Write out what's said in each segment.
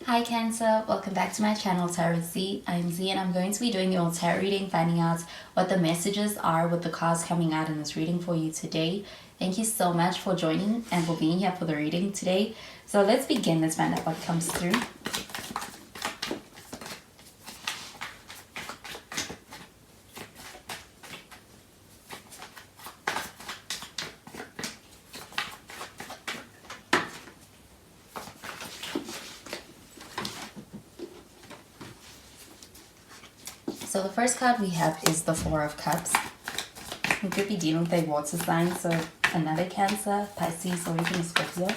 Hi Cancer, welcome back to my channel Tarot Z. I'm Z and I'm going to be doing your tarot reading, finding out what the messages are with the cards coming out in this reading for you today. Thank you so much for joining and for being here for the reading today. So let's begin. Let's find out what comes through. So the first card we have is the Four of Cups. You could be dealing with a water sign, so another Cancer, Pisces, or even Scorpio.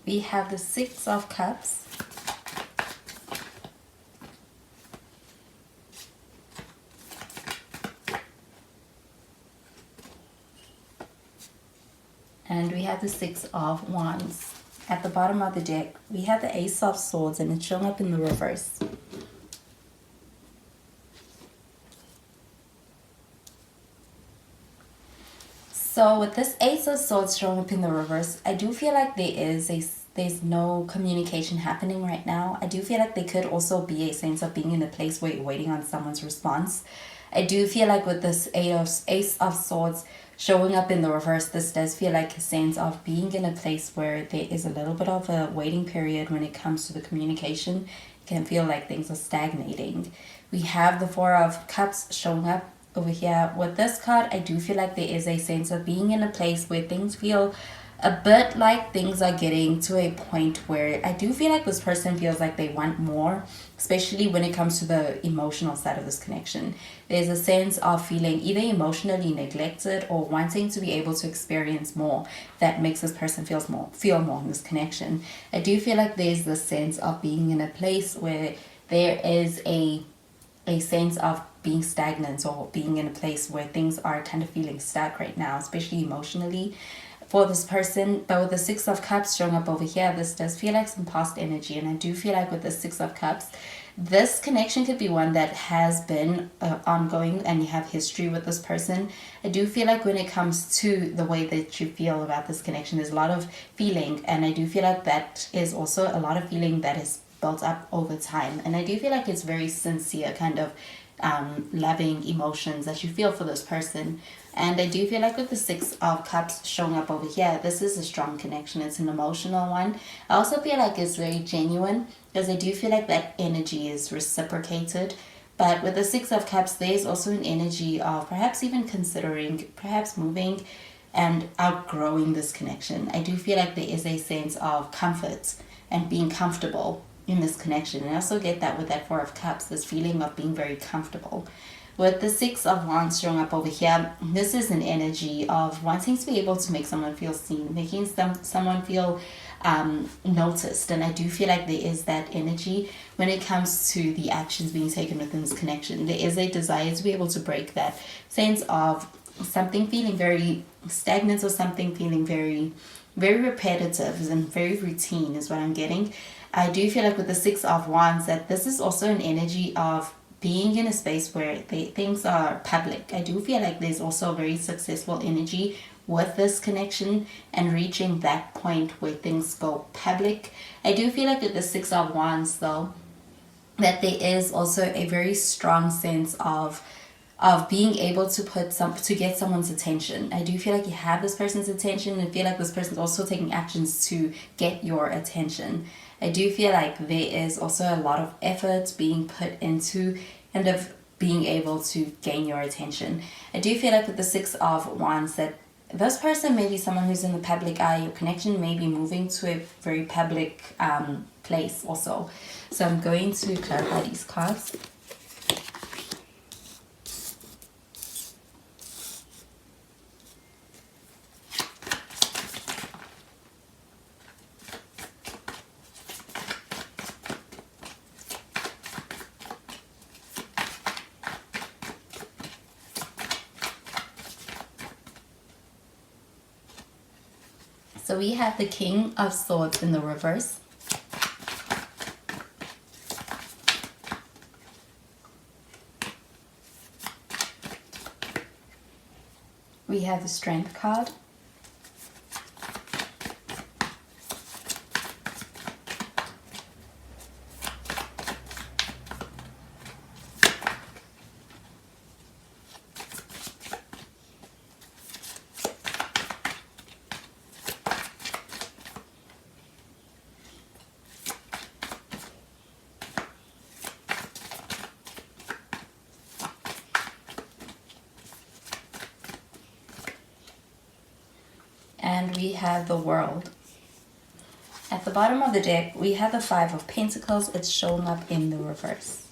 We have the Six of Cups. And we have the Six of Wands. At the bottom of the deck, we have the Ace of Swords and it's showing up in the reverse. So with this Ace of Swords showing up in the reverse, I do feel like there's no communication happening right now. I do feel like there could also be a sense of being in a place where you're waiting on someone's response. I do feel like with this Ace of Swords showing up in the reverse, this does feel like a sense of being in a place where there is a little bit of a waiting period when it comes to the communication. It can feel like things are stagnating. We have the Four of Cups showing up over here. With this card, I do feel like there is a sense of being in a place where things feel a bit like things are getting to a point where I do feel like this person feels like they want more, especially when it comes to the emotional side of this connection. There's a sense of feeling either emotionally neglected or wanting to be able to experience more that makes this person feel more in this connection. I do feel like there's this sense of being in a place where there is a sense of being stagnant or being in a place where things are kind of feeling stuck right now, especially emotionally for this person. But with the Six of Cups showing up over here, this does feel like some past energy. And I do feel like with the Six of Cups, this connection could be one that has been ongoing and you have history with this person. I do feel like when it comes to the way that you feel about this connection, there's a lot of feeling. And I do feel like that is also a lot of feeling that is built up over time. And I do feel like it's very sincere kind of loving emotions that you feel for this person. And I do feel like with the Six of Cups showing up over here, this is a strong connection. It's an emotional one. I also feel like it's very genuine because I do feel like that energy is reciprocated. But with the Six of Cups, there's also an energy of perhaps even considering, perhaps moving and outgrowing this connection. I do feel like there is a sense of comfort and being comfortable in this connection. And I also get that with that Four of Cups, this feeling of being very comfortable. With the Six of Wands showing up over here, this is an energy of wanting to be able to make someone feel seen, making someone feel noticed. And I do feel like there is that energy when it comes to the actions being taken within this connection. There is a desire to be able to break that sense of something feeling very stagnant or something feeling very, very repetitive and very routine is what I'm getting. I do feel like with the Six of Wands that this is also an energy of being in a space where things are public. I do feel like there's also a very successful energy with this connection and reaching that point where things go public. I do feel like with the Six of Wands though, that there is also a very strong sense of being able to get someone's attention. I do feel like you have this person's attention and feel like this person's also taking actions to get your attention. I do feel like there is also a lot of effort being put into kind of being able to gain your attention. I do feel like with the Six of Wands that this person may be someone who's in the public eye. Your connection may be moving to a very public place also. So I'm going to clarify these cards. So we have the King of Swords in the reverse. We have the Strength card. And we have the World. At the bottom of the deck, we have the Five of Pentacles. It's showing up in the reverse.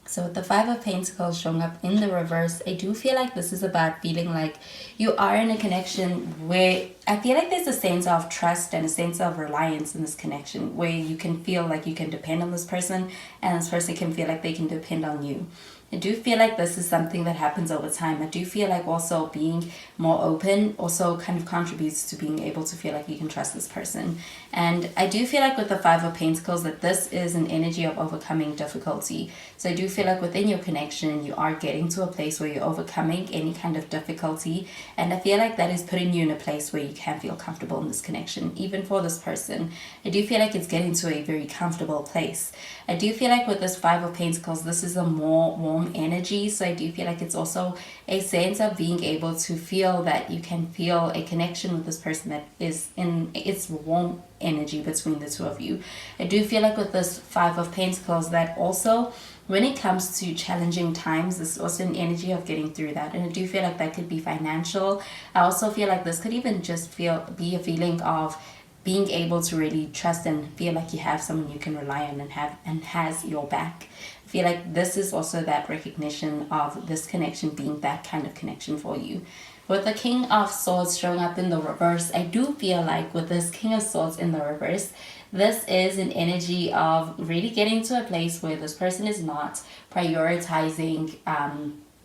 So with the Five of Pentacles showing up in the reverse, I do feel like this is about feeling like you are in a connection where I feel like there's a sense of trust and a sense of reliance in this connection where you can feel like you can depend on this person and this person can feel like they can depend on you. I do feel like this is something that happens over time. I do feel like also being more open also kind of contributes to being able to feel like you can trust this person. And I do feel like with the Five of Pentacles that this is an energy of overcoming difficulty. So I do feel like within your connection, you are getting to a place where you're overcoming any kind of difficulty. And I feel like that is putting you in a place where you can feel comfortable in this connection, even for this person. I do feel like it's getting to a very comfortable place. I do feel like with this Five of Pentacles, this is a more warm energy. So I do feel like it's also a sense of being able to feel that you can feel a connection with this person that is in its warm energy between the two of you. I do feel like with this Five of Pentacles that also when it comes to challenging times, this is also an energy of getting through that. And I do feel like that could be financial. I also feel like this could even just be a feeling of being able to really trust and feel like you have someone you can rely on and has your back. I feel like this is also that recognition of this connection being that kind of connection for you. With the King of Swords showing up in the reverse, I do feel like with this King of Swords in the reverse, this is an energy of really getting to a place where this person is not prioritizing,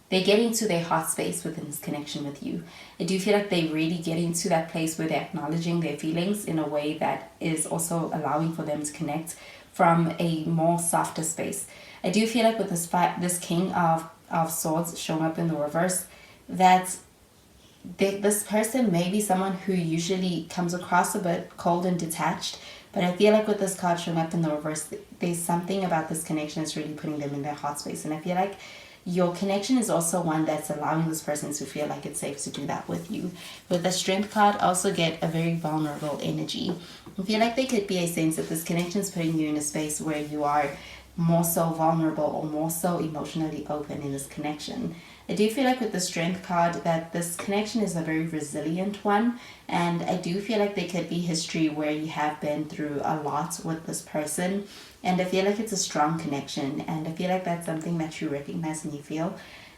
they're getting to their heart space within this connection with you. I do feel like they really get into that place where they're acknowledging their feelings in a way that is also allowing for them to connect from a more softer space. I do feel like with this King of Swords showing up in the reverse, that this person may be someone who usually comes across a bit cold and detached, but I feel like with this card showing up in the reverse, there's something about this connection that's really putting them in their heart space. And I feel like your connection is also one that's allowing this person to feel like it's safe to do that with you. With the Strength card, also get a very vulnerable energy. I feel like there could be a sense that this connection is putting you in a space where you are more so vulnerable or more so emotionally open in this connection. I do feel like with the Strength card that this connection is a very resilient one, and I do feel like there could be history where you have been through a lot with this person, and I feel like it's a strong connection, and I feel like that's something that you recognize and you feel.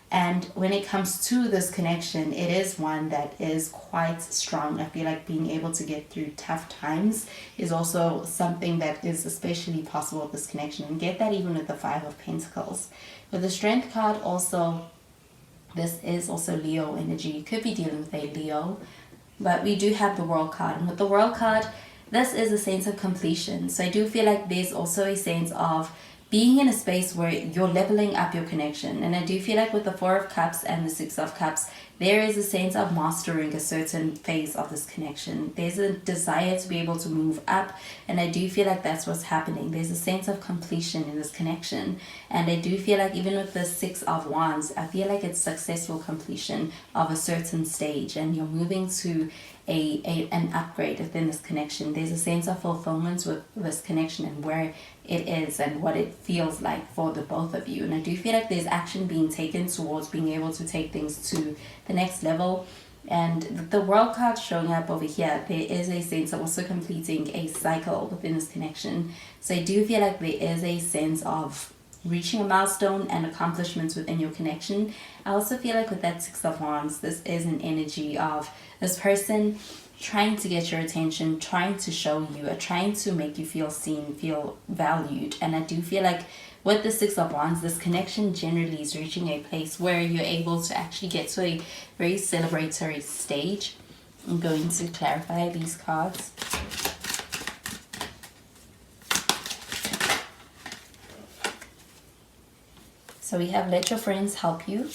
And when it comes to this connection, it is one that is quite strong. I feel like being able to get through tough times is also something that is especially possible with this connection, and get that even with the Five of Pentacles. With the Strength card also, this is also Leo energy. You could be dealing with a Leo, but we do have the World card. And with the World card, this is a sense of completion. So I do feel like there's also a sense of being in a space where you're leveling up your connection. And I do feel like with the Four of Cups and the Six of Cups, there is a sense of mastering a certain phase of this connection. There's a desire to be able to move up, and I do feel like that's what's happening. There's a sense of completion in this connection, and I do feel like even with the Six of Wands, I feel like it's successful completion of a certain stage, and you're moving to an upgrade within this connection. There's a sense of fulfillment with this connection and where it is and what it feels like for the both of you. And I do feel like there's action being taken towards being able to take things to the next level. And the World card showing up over here, there is a sense of also completing a cycle within this connection. So I do feel like there is a sense of reaching a milestone and accomplishments within your connection. I also feel like with that Six of Wands, this is an energy of this person trying to get your attention, trying to show you, or trying to make you feel seen, feel valued. And I do feel like with the Six of Wands, this connection generally is reaching a place where you're able to actually get to a very celebratory stage. I'm going to clarify these cards. So we have let your friends help you.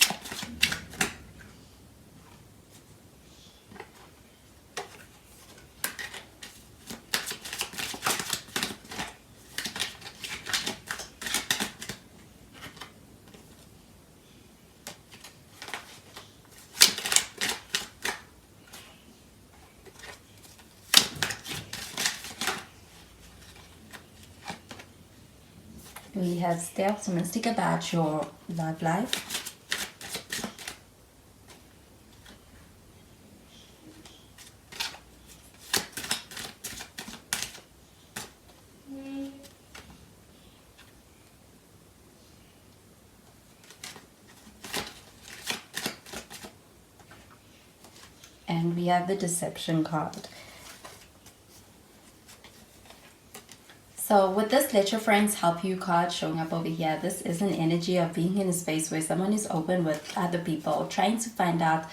We have stay optimistic about your love life. And we have the deception card. So with this let your friends help you card showing up over here, this is an energy of being in a space where someone is open with other people, trying to find out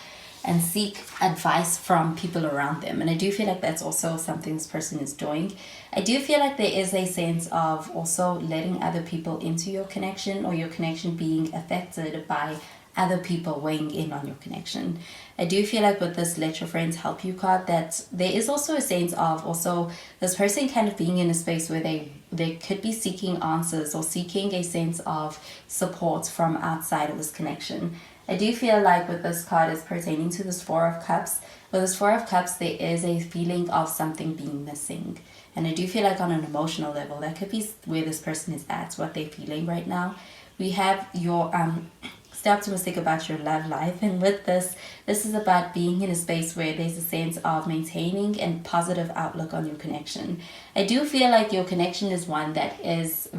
and seek advice from people around them. And I do feel like that's also something this person is doing. I do feel like there is a sense of also letting other people into your connection, or your connection being affected by other people weighing in on your connection. I do feel like with this let your friends help you card, that there is also a sense of also this person kind of being in a space where they could be seeking answers or seeking a sense of support from outside of this connection. I do feel like with this card is pertaining to this Four of Cups. With this Four of Cups, there is a feeling of something being missing. And I do feel like on an emotional level, that could be where this person is at, what they're feeling right now. We have your stay optimistic about your love life, and with this is about being in a space where there's a sense of maintaining a positive outlook on your connection. I do feel like your connection is one that is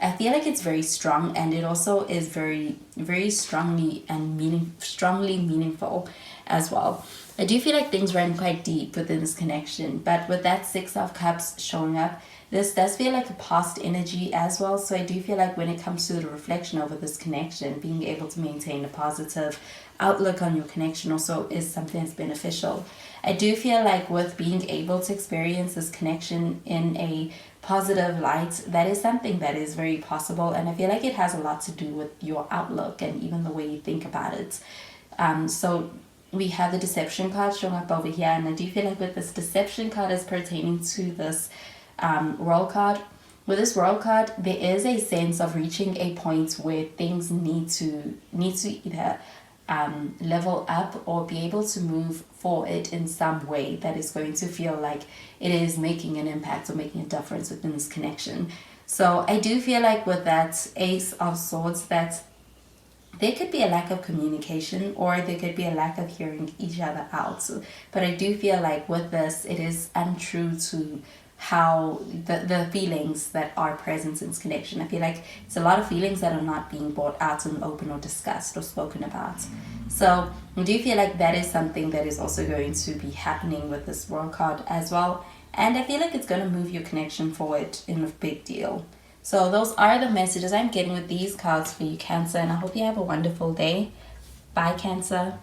I feel like it's very strong, and it also is very strongly meaningful as well. I do feel like things run quite deep within this connection, but with that Six of Cups showing up, this does feel like a past energy as well. So I do feel like when it comes to the reflection over this connection, being able to maintain a positive outlook on your connection also is something that's beneficial. I do feel like with being able to experience this connection in a positive light, that is something that is very possible, and I feel like it has a lot to do with your outlook and even the way you think about it. So we have the deception card showing up over here, and I do feel like with this deception card is pertaining to this world card. With this world card, there is a sense of reaching a point where things need to either level up or be able to move forward in some way that is going to feel like it is making an impact or making a difference within this connection. So I do feel like with that Ace of Swords, that there could be a lack of communication, or there could be a lack of hearing each other out. So, but I do feel like with this, it is untrue to how the feelings that are present in this connection. I feel like it's a lot of feelings that are not being brought out and open or discussed or spoken about. So I do feel like that is something that is also going to be happening with this world card as well. And I feel like it's going to move your connection forward in a big deal. So those are the messages I'm getting with these cards for you, Cancer, and I hope you have a wonderful day. Bye, Cancer.